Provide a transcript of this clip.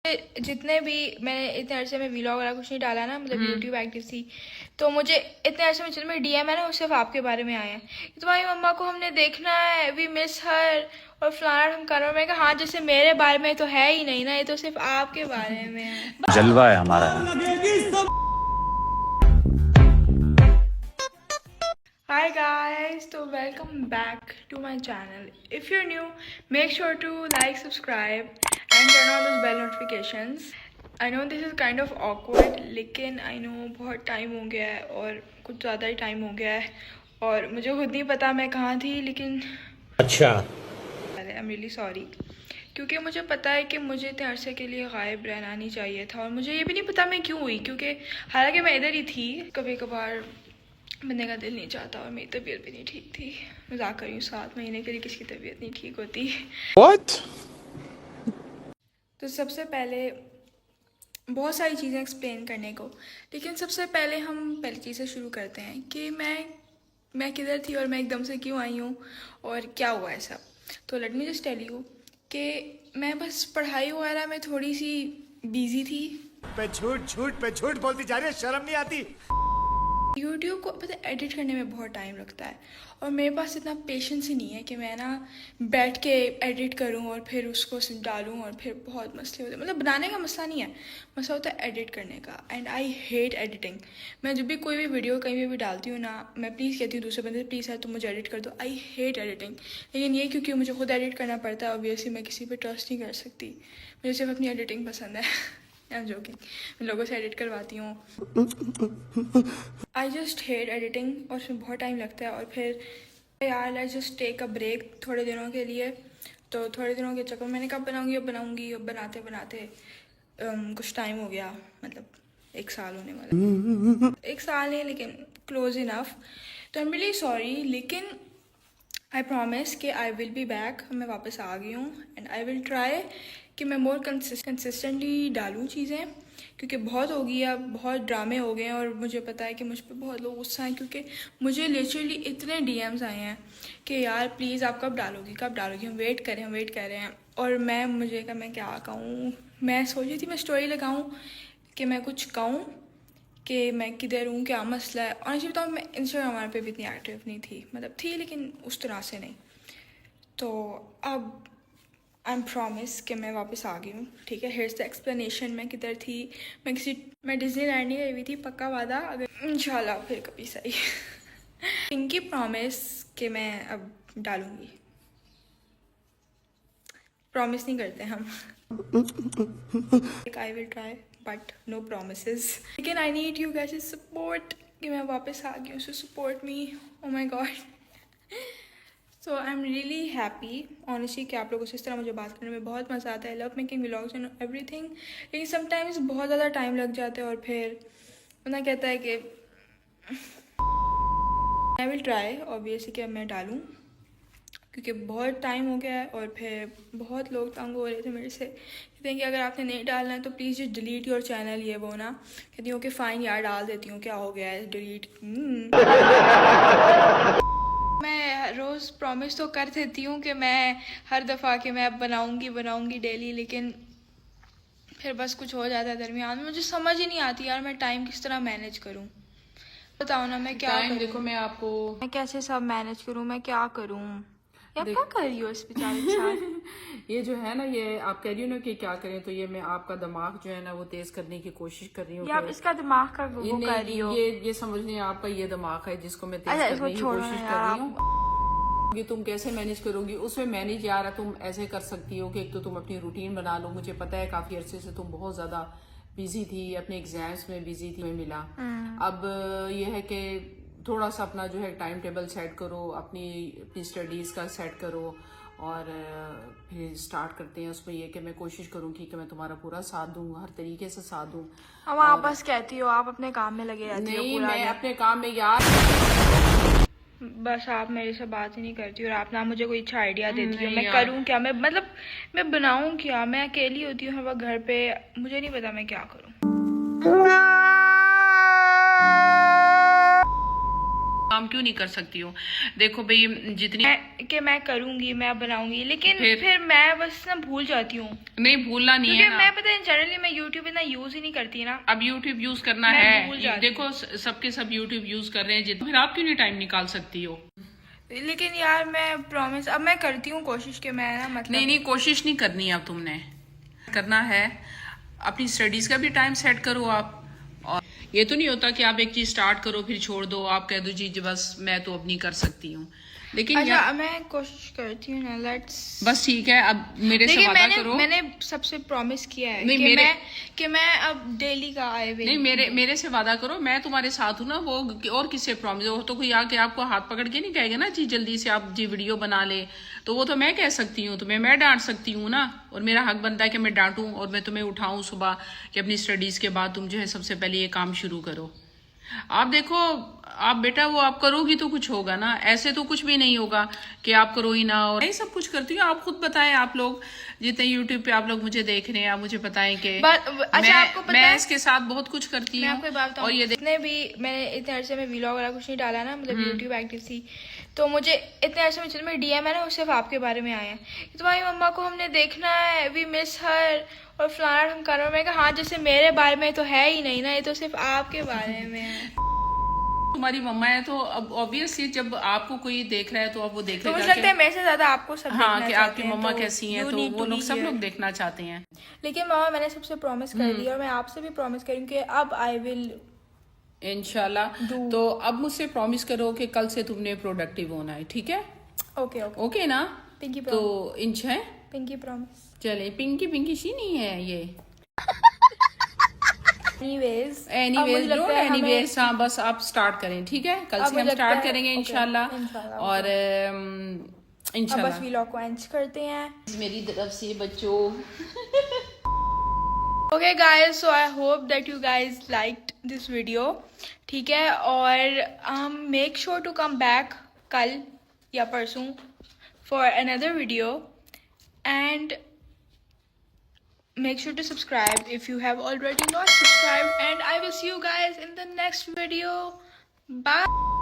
जितने भी मैंने इतने अरसे में व्लॉग वगैरह कुछ नहीं डाला ना, मतलब यूट्यूब एक्टिव थी, तो मुझे इतने अरसे में जितने में डीएम है ना वो सिर्फ आपके बारे में आए हैं। तुम्हारी मम्मा को हमने देखना है, वी मिस हर और फलाना हम करो। मैं कहा हाँ, जैसे मेरे बारे में तो है ही नहीं ना, ये तो सिर्फ आपके बारे में है। जलवा है हमारा। Hi guys, so welcome back to my channel. If you're new, make sure to like, subscribe and turn on those bell notifications. I know this is kind of awkward, लेकिन I know बहुत time हो गया है और कुछ ज़्यादा ही time हो गया है और मुझे खुद नहीं पता मैं कहाँ थी, लेकिन अच्छा I'm really sorry क्योंकि मुझे पता है कि मुझे इतने अरसे के लिए गायब रहना नहीं चाहिए था और मुझे ये भी नहीं पता मैं क्यों हुई, क्योंकि हालांकि मैं इधर ही थी। कभी कभार बनने का दिल नहीं चाहता और मेरी तबीयत भी नहीं ठीक थी। मजाक कर रही हूँ, 7 महीने के लिए किसकी तबीयत नहीं ठीक होती। What? तो सबसे पहले बहुत सारी चीज़ें एक्सप्लेन करने को, लेकिन सबसे पहले हम पहली चीज़ से शुरू करते हैं कि मैं किधर थी और मैं एकदम से क्यों आई हूँ और क्या हुआ है सब। तो let me just tell you कि मैं बस पढ़ाई वगैरह में थोड़ी सी बिजी थी। पे झूठ बोलती जा रही है, शर्म नहीं आती। यूट्यूब को पता है एडिट करने में बहुत टाइम लगता है और मेरे पास इतना पेशेंस ही नहीं है कि मैं ना बैठ के एडिट करूं और फिर उसको डालूं और फिर बहुत मसले होते हैं। मतलब बनाने का मसला नहीं है, मसला होता है एडिट करने का। And I hate editing. मैं जब भी कोई भी वीडियो कहीं भी डालती हूँ ना, मैं प्लीज़ कहती हूँ दूसरे बंदे से, प्लीज़ है तुम मुझे एडिट कर दो। I hate editing. लेकिन ये क्योंकि मुझे खुद एडिट करना पड़ता है, ऑब्वियसली मैं किसी पर ट्रस्ट नहीं कर सकती। मुझे सिर्फ अपनी एडिटिंग पसंद है। I'm joking, मैं लोगों से एडिट करवाती हूँ। आई जस्ट हेट एडिटिंग और उसमें बहुत टाइम लगता है और फिर यार let's just take a break थोड़े दिनों के लिए। तो थोड़े दिनों के चक्कर मैंने कब बनाऊंगी अब बनाते बनाते कुछ टाइम हो गया, मतलब 1 साल होने वाला। 1 साल नहीं लेकिन क्लोज इनफ। तो आई एम रियली सॉरी, लेकिन आई प्रॉमिस कि आई विल बी बैक। मैं वापस आ गई हूँ एंड आई विल ट्राई कि मैं मोर कंसिस्टेंटली डालूँ चीज़ें, क्योंकि बहुत हो गई है, बहुत ड्रामे हो गए हैं और मुझे पता है कि मुझ पर बहुत लोग गुस्सा हैं, क्योंकि मुझे लिटरली इतने डीएम्स आए हैं कि यार प्लीज़ आप कब डालोगी, हम वेट कर रहे हैं। और मैं क्या कहूँ, मैं सोच रही थी मैं स्टोरी लगाऊँ कि मैं कुछ कहूँ कि मैं किधर हूँ, क्या मसला है। और अच्छी बताऊँ, मैं इंस्टाग्राम पे भी इतनी एक्टिव नहीं थी, मतलब थी लेकिन उस तरह से नहीं। तो अब आई एम प्रॉमिस कि मैं वापस आ गई हूँ, ठीक है। Hairs the explanation. मैं किधर थी, मैं डिज्नीलैंड ही गई हुई थी, पक्का वादा, अगर इंशाल्लाह फिर कभी सही। पिंकी प्रॉमिस कि मैं अब डालूँगी, प्रॉमिस नहीं करते हम। I will try but no promises. लेकिन I need you guys support कि मैं वापस आ गई हूँ, so support me. Oh my God. So I am really happy honestly कि आप लोगों से इस तरह मुझे बात करने में बहुत मज़ा आता है। Love making vlogs and everything. लेकिन समटाइम्स बहुत ज़्यादा टाइम लग जाता है और फिर बंदा कहता है कि आई विल ट्राई ऑब्वियसली कि अब मैं डालूँ, क्योंकि बहुत टाइम हो गया है और फिर बहुत लोग तंग हो रहे थे मेरे से, कहते हैं कि अगर आपने नहीं डालना है तो please just delete your channel, ये वो ना। कहती हूँ कि फ़ाइन यार डाल देती हूँ, क्या हो गया है, डिलीट। मैं रोज़ प्रॉमिस तो कर देती हूँ कि मैं हर दफ़ा कि मैं अब बनाऊँगी डेली, लेकिन फिर बस कुछ हो जाता है दरमियान में। मुझे समझ ही नहीं आती यार मैं टाइम किस तरह मैनेज करूँ। बताओ ना मैं क्या करूँ? देखो मैं कैसे सब मैनेज करूँ, मैं क्या करूँ? या क्या कर रही हो इस बेचारे के साथ? ये जो है ना, ये आप कह रही हो ना कि क्या करें, तो ये मैं आपका दिमाग जो है ना वो तेज करने की कोशिश कर रही हूँ। आप इसका दिमाग का वो कर रही हो? ये समझ लें आपका ये दिमाग है जिसको मैं तेज करने की कोशिश कर रही हूँ। ये तुम कैसे मैनेज करोगी? उसमें मैनेज यार तुम ऐसे कर सकती हो कि एक तो तुम अपनी रूटीन बना लो। मुझे पता है काफी अरसे से तुम बहुत ज्यादा बिजी थी, अपने एग्जाम्स में बिजी थी, मैं मिला। अब ये है कि थोड़ा सा अपना जो है टाइम टेबल सेट करो, अपनी स्टडीज का सेट करो और फिर स्टार्ट करते हैं। उसमें ये कि मैं कोशिश करूँगी कि मैं तुम्हारा पूरा साथ दूँ, हर तरीके से साथ दूँ। अब आप बस कहती हो, आप अपने काम में लगे रहती हो। नहीं, मैं अपने काम में यार बस आप मेरे से बात ही नहीं करती और आप ना मुझे कोई अच्छा आइडिया देती हो। मैं करूँ क्या, मैं बनाऊँ क्या? मैं अकेली होती हूँ हर वक्त घर पे, मुझे नहीं पता मैं क्या करूँ। काम क्यों नहीं कर सकती हो? देखो भाई, जितनी कि मैं करूंगी, मैं बनाऊंगी, लेकिन फिर मैं बस ना भूल जाती हूँ। नहीं, भूलना नहीं क्योंकि है ना। मैं पता है जनरली मैं यूट्यूब इतना यूज ही नहीं करती ना। अब यूट्यूब यूज करना मैं भूल है, जाती देखो सबके सब यूट्यूब यूज कर रहे हैं, फिर आप क्यों नहीं टाइम निकाल सकती हो? लेकिन यार मैं प्रॉमिस, अब मैं करती हूँ कोशिश कि मैं ना मतलब नहीं, कोशिश नहीं करनी है, अब तुमने करना है। अपनी स्टडीज का भी टाइम सेट करो आप। और ये तो नहीं होता कि आप एक चीज स्टार्ट करो फिर छोड़ दो, आप कह दो जी बस मैं तो अब नहीं कर सकती हूँ। लेकिन अच्छा, मैं कोशिश करती हूँ ना, लेट्स बस ठीक है, अब मेरे से वादा करो। मैंने सबसे प्रॉमिस किया है नहीं, कि मैं अब डेली का आए हुए नहीं, मेरे से वादा करो, मैं तुम्हारे साथ हूँ ना। वो और किससे प्रॉमिस? वो तो कोई आके आपको हाथ पकड़ के नहीं कहेगा ना जी जल्दी से आप जी वीडियो बना ले। तो वो तो मैं कह सकती हूँ, तुम्हें मैं डांट सकती हूँ ना, और मेरा हक बनता है कि मैं डांटूं और मैं तुम्हें उठाऊं सुबह कि अपनी स्टडीज के बाद तुम जो है सबसे पहले ये काम शुरू करो। आप देखो, आप बेटा वो आप करोगी तो कुछ होगा ना, ऐसे तो कुछ भी नहीं होगा कि आप करो ही ना। और मैं सब कुछ करती हूँ, आप खुद बताएं, आप लोग जितने यूट्यूब पे आप लोग मुझे देख रहे हैं, आप मुझे बताएं कि अच्छा, आपको पता है इसके साथ बहुत कुछ करती हूँ। मैं आपको बात बताऊं, और ये जितने भी मैंने इतने अरसे में व्लॉग वाला कुछ नहीं डाला ना, मतलब यूट्यूब एक्टिव थी, तो मुझे इतने अरसे में चलो मेरे डीएम है ना, वो सिर्फ आपके बारे में आए हैं, तुम्हारी मम्मा को हमने देखना है, वी मिस हर और फलाना हम कर रहे हैं। मैं कहा हाँ, जैसे मेरे बारे में तो है ही नहीं ना, ये तो सिर्फ आपके बारे में है। तुम्हारी मम्मा है तो अब ऑब्वियसली जब आपको कोई देख रहा है तो अब वो देखेगा। तो मुझे लगता है मेरे से ज्यादा आपको सब हाँ, देखना कि चाहते आपकी हैं, मम्मा तो कैसी हैं, तो वो लोग सब लोग देखना चाहते हैं। लेकिन मामा मैंने सबसे प्रॉमिस कर दिया, और मैं आपसे भी प्रॉमिस करूँ कि अब आई विल इंशाल्लाह। तो अब मुझसे प्रॉमिस करो कि कल से तुमने प्रोडक्टिव होना है, ठीक है? ओके ओके ना? पिंकी तो इंच है, पिंकी प्रॉमिस। चले, पिंकी सी नहीं है ये। एनीवेज एनीवेज हाँ, बस आप स्टार्ट करें, ठीक है? कल से हम स्टार्ट करेंगे इंशाल्लाह। और इंशाल्लाह बस व्लॉग को एंड करते हैं मेरी तरफ से बच्चों। Okay guys, so I hope that you guys liked this video, ठीक है? और make sure to come back कल या परसों for another video, and make sure to subscribe if you have already not subscribed, and I will see you guys in the next video. Bye.